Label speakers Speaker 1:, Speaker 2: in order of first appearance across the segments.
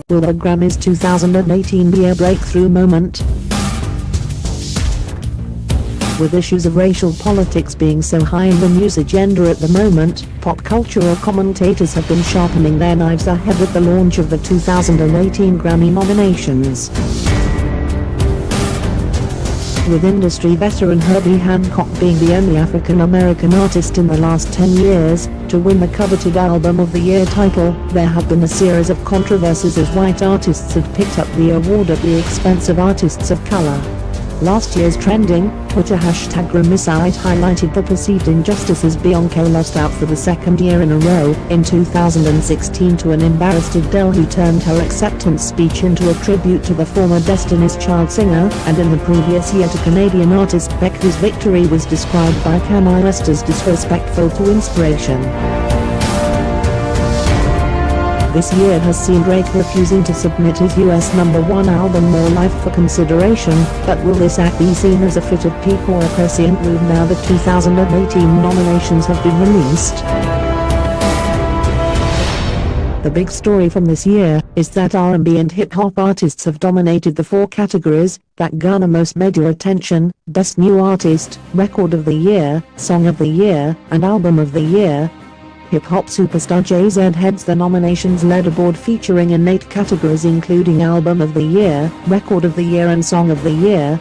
Speaker 1: will the Grammys 2018 be a breakthrough moment? With issues of racial politics being so high in the news agenda at the moment, pop cultural commentators have been sharpening their knives ahead of the launch of the 2018 Grammy nominations. With industry veteran Herbie Hancock being the only African-American artist in the last 10 years to win the coveted Album of the Year title, there have been a series of controversies as white artists have picked up the award at the expense of artists of color. Last year's trending Twitter #Grammysite highlighted the perceived injustices Beyoncé lost out for the second year in a row in 2016 to an embarrassed Adele who turned her acceptance speech into a tribute to the former Destiny's Child singer, and in the previous year to Canadian artist Beck, whose victory was described by Kanye West as disrespectful to inspiration. This year has seen Drake refusing to submit his US #1 album More Life for consideration, but will this act be seen as a fit of pique or a prescient move now the 2018 nominations have been released? The big story from this year is that R&B and hip-hop artists have dominated the four categories that garner most media attention: Best New Artist, Record of the Year, Song of the Year, and Album of the Year. Hip-hop superstar Jay-Z heads the nominations leaderboard featuring in 8 categories including Album of the Year, Record of the Year and Song of the Year.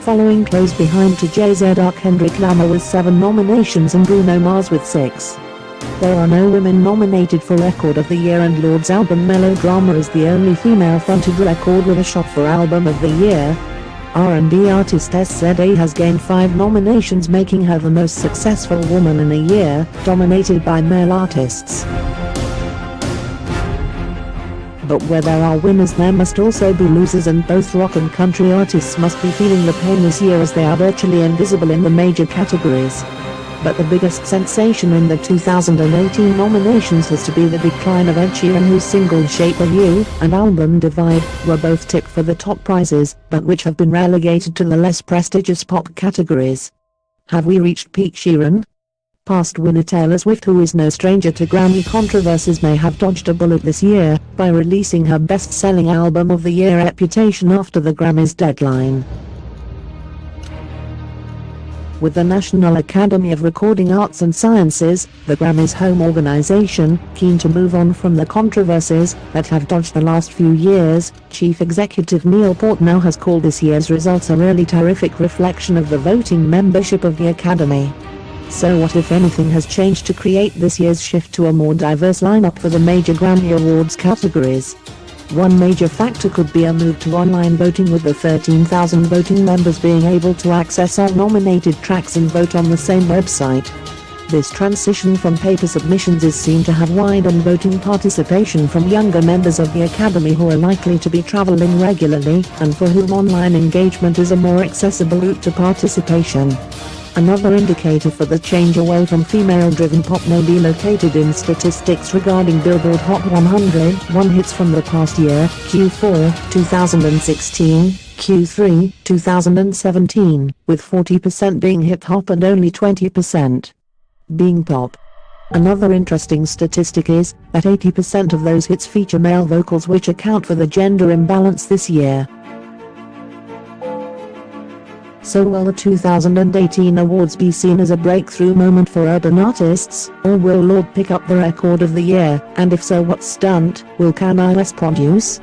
Speaker 1: Following close behind to Jay-Z are Kendrick Lamar with 7 nominations and Bruno Mars with 6. There are no women nominated for Record of the Year, and Lord's album Melodrama is the only female-fronted record with a shot for Album of the Year. R&B artist SZA has gained 5 nominations, making her the most successful woman in a year, dominated by male artists. But where there are winners there must also be losers, and both rock and country artists must be feeling the pain this year as they are virtually invisible in the major categories. But the biggest sensation in the 2018 nominations has to be the decline of Ed Sheeran, whose single Shape of You and album Divide were both tipped for the top prizes, but which have been relegated to the less prestigious pop categories. Have we reached peak Sheeran? Past winner Taylor Swift, who is no stranger to Grammy controversies, may have dodged a bullet this year by releasing her best-selling Album of the Year Reputation after the Grammys deadline. With the National Academy of Recording Arts and Sciences, the Grammys' home organization, keen to move on from the controversies that have dogged the last few years, Chief Executive Neil Portnow has called this year's results a really terrific reflection of the voting membership of the Academy. So what, if anything, has changed to create this year's shift to a more diverse lineup for the major Grammy Awards categories? One major factor could be a move to online voting, with the 13,000 voting members being able to access all nominated tracks and vote on the same website. This transition from paper submissions is seen to have widened voting participation from younger members of the Academy who are likely to be traveling regularly, and for whom online engagement is a more accessible route to participation. Another indicator for the change away from female-driven pop may be located in statistics regarding Billboard Hot 100 hits from the past year, Q4 2016, Q3 2017, with 40% being hip-hop and only 20% being pop. Another interesting statistic is that 80% of those hits feature male vocals, which account for the gender imbalance this year. So will the 2018 awards be seen as a breakthrough moment for urban artists, or will Lorde pick up the Record of the Year, and if so, what stunt will Kanye West produce?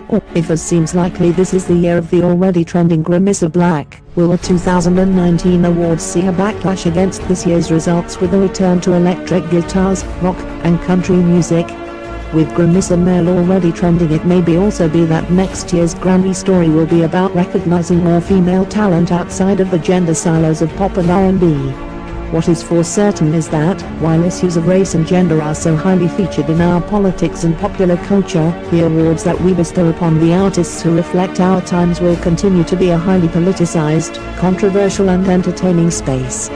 Speaker 1: Or, if as seems likely this is the year of the already trending Grammy Black, will the 2019 awards see a backlash against this year's results with a return to electric guitars, rock, and country music? With Grammy Male already trending, it may also be that next year's Grammy story will be about recognizing more female talent outside of the gender silos of pop and R&B. What is for certain is that, while issues of race and gender are so highly featured in our politics and popular culture, the awards that we bestow upon the artists who reflect our times will continue to be a highly politicized, controversial and entertaining space.